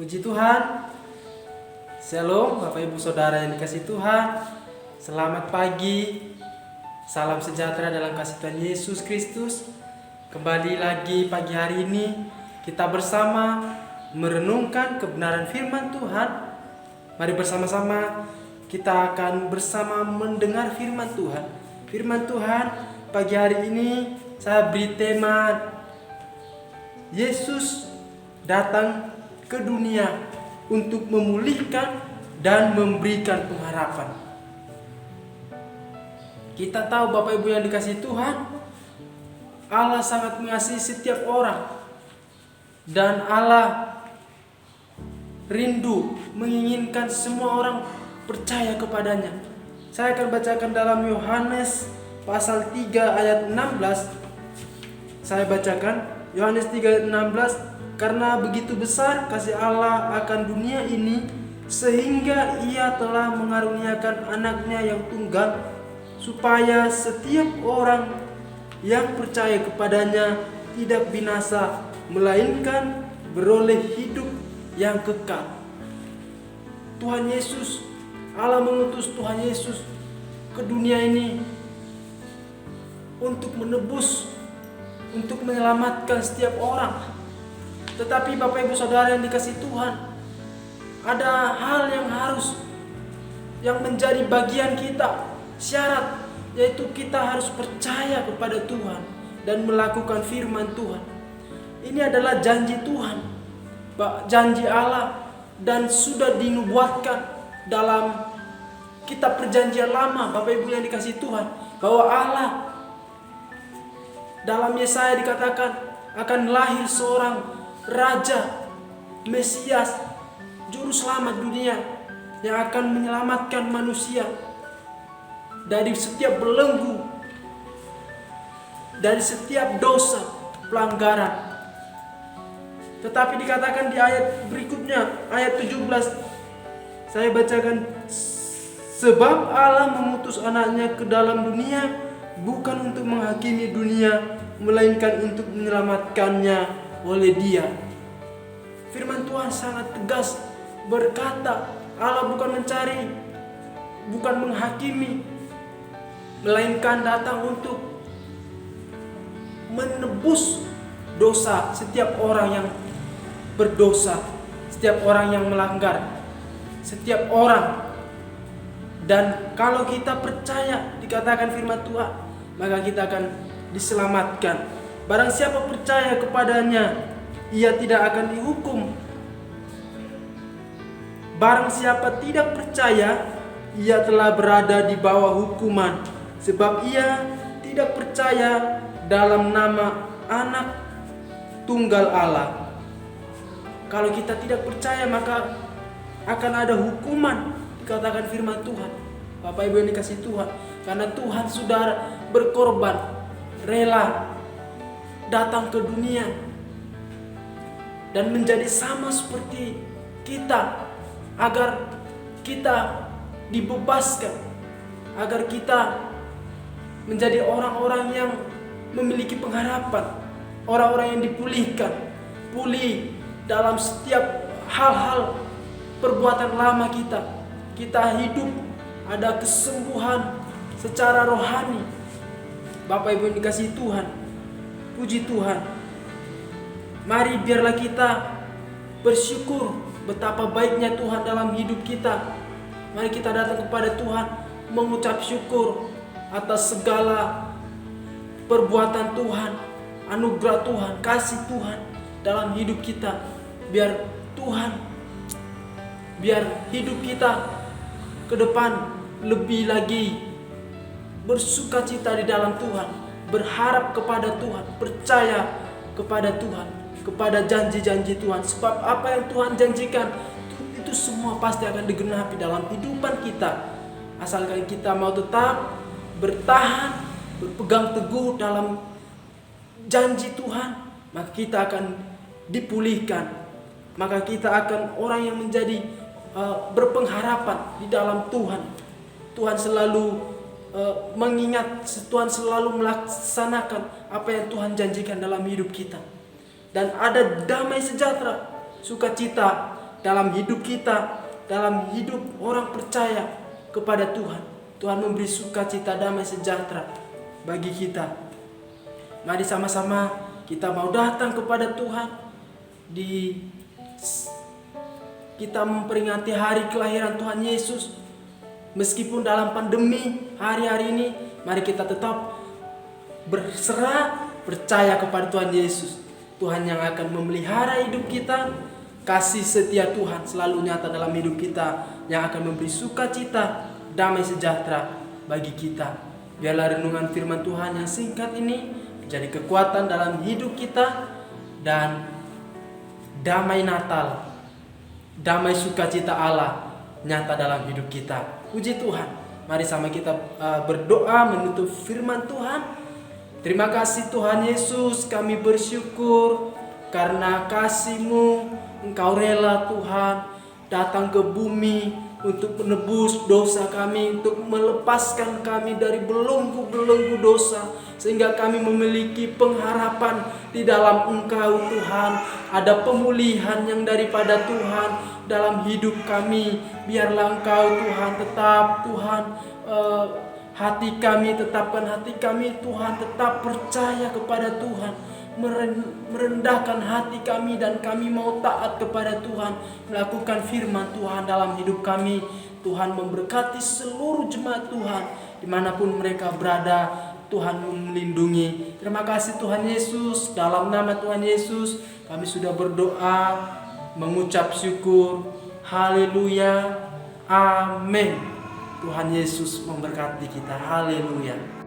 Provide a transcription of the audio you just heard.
Puji Tuhan. Shalom Bapak Ibu Saudara yang dikasihi Tuhan. Selamat pagi. Salam sejahtera dalam kasih Tuhan Yesus Kristus. Kembali lagi pagi hari ini kita bersama merenungkan kebenaran firman Tuhan. Mari bersama-sama kita akan bersama mendengar firman Tuhan. Firman Tuhan pagi hari ini saya beri tema Yesus datang ke dunia untuk memulihkan dan memberikan pengharapan. Kita tahu Bapak Ibu yang dikasihi Tuhan, Allah sangat mengasihi setiap orang dan Allah rindu menginginkan semua orang percaya kepadanya. Saya akan bacakan dalam Yohanes pasal 3 ayat 16. Saya bacakan Yohanes 3 ayat 16. Karena begitu besar kasih Allah akan dunia ini, sehingga Ia telah mengaruniakan anaknya yang tunggal, supaya setiap orang yang percaya kepadanya tidak binasa, melainkan beroleh hidup yang kekal. Tuhan Yesus, Allah mengutus Tuhan Yesus ke dunia ini untuk menebus, untuk menyelamatkan setiap orang. Tetapi Bapak Ibu Saudara yang dikasihi Tuhan, ada hal yang menjadi bagian kita, syarat, yaitu kita harus percaya kepada Tuhan dan melakukan firman Tuhan. Ini adalah janji Tuhan, janji Allah, dan sudah dinubuatkan dalam kitab perjanjian lama. Bapak Ibu yang dikasihi Tuhan, bahwa Allah dalam Yesaya dikatakan akan lahir seorang Raja, Mesias, Juru Selamat dunia yang akan menyelamatkan manusia dari setiap belenggu, dari setiap dosa, pelanggaran. Tetapi dikatakan di ayat berikutnya, ayat 17, saya bacakan, sebab Allah mengutus anaknya ke dalam dunia bukan untuk menghakimi dunia, melainkan untuk menyelamatkannya oleh Dia. Firman Tuhan sangat tegas berkata, Allah bukan menghakimi, melainkan datang untuk menebus dosa setiap orang yang berdosa, setiap orang yang melanggar, setiap orang. Dan kalau kita percaya, dikatakan firman Tuhan, maka kita akan diselamatkan. Barang siapa percaya kepadanya, ia tidak akan dihukum. Barang siapa tidak percaya, ia telah berada di bawah hukuman, sebab ia tidak percaya dalam nama Anak Tunggal Allah. Kalau kita tidak percaya, maka akan ada hukuman, dikatakan firman Tuhan. Bapak Ibu yang dikasihi Tuhan, karena Tuhan sudah berkorban, rela datang ke dunia dan menjadi sama seperti kita, agar kita dibebaskan, agar kita menjadi orang-orang yang memiliki pengharapan, orang-orang yang dipulihkan, pulih dalam setiap hal-hal perbuatan lama kita. Kita hidup, ada kesembuhan secara rohani. Bapak Ibu yang dikasihi Tuhan, puji Tuhan. Mari biarlah kita bersyukur betapa baiknya Tuhan dalam hidup kita. Mari kita datang kepada Tuhan mengucap syukur atas segala perbuatan Tuhan, anugerah Tuhan, kasih Tuhan dalam hidup kita. Biar hidup kita ke depan lebih lagi bersukacita di dalam Tuhan, berharap kepada Tuhan, percaya kepada Tuhan, kepada janji-janji Tuhan. Sebab apa yang Tuhan janjikan itu semua pasti akan digenapi dalam kehidupan kita, asalkan kita mau tetap bertahan, berpegang teguh dalam janji Tuhan. Maka kita akan dipulihkan, maka kita akan orang yang menjadi berpengharapan di dalam Tuhan. Tuhan selalu mengingat, Tuhan selalu melaksanakan apa yang Tuhan janjikan dalam hidup kita. Dan ada damai sejahtera, sukacita dalam hidup kita, dalam hidup orang percaya kepada Tuhan. Tuhan memberi sukacita, damai sejahtera bagi kita. Mari sama-sama kita mau datang kepada Tuhan. Kita memperingati hari kelahiran Tuhan Yesus. Meskipun dalam pandemi hari-hari ini, mari kita tetap berserah, percaya kepada Tuhan Yesus. Tuhan yang akan memelihara hidup kita. Kasih setia Tuhan selalu nyata dalam hidup kita, yang akan memberi sukacita, damai sejahtera bagi kita. Biarlah renungan firman Tuhan yang singkat ini menjadi kekuatan dalam hidup kita, dan damai Natal, damai sukacita Allah nyata dalam hidup kita. Puji Tuhan. Mari sama kita berdoa menutup firman Tuhan. Terima kasih Tuhan Yesus, kami bersyukur karena kasih-Mu. Engkau rela Tuhan datang ke bumi untuk menebus dosa kami, untuk melepaskan kami dari belenggu-belenggu dosa, sehingga kami memiliki pengharapan di dalam Engkau Tuhan. Ada pemulihan yang daripada Tuhan dalam hidup kami. Biarlah Engkau Tuhan tetap Tuhan hati kami, tetapkan hati kami Tuhan, tetap percaya kepada Tuhan, merendahkan hati kami, dan kami mau taat kepada Tuhan, melakukan firman Tuhan dalam hidup kami. Tuhan memberkati seluruh jemaat Tuhan dimanapun mereka berada. Tuhan melindungi. Terima kasih Tuhan Yesus. Dalam nama Tuhan Yesus kami sudah berdoa, mengucap syukur. Haleluya. Amin. Tuhan Yesus memberkati kita. Haleluya.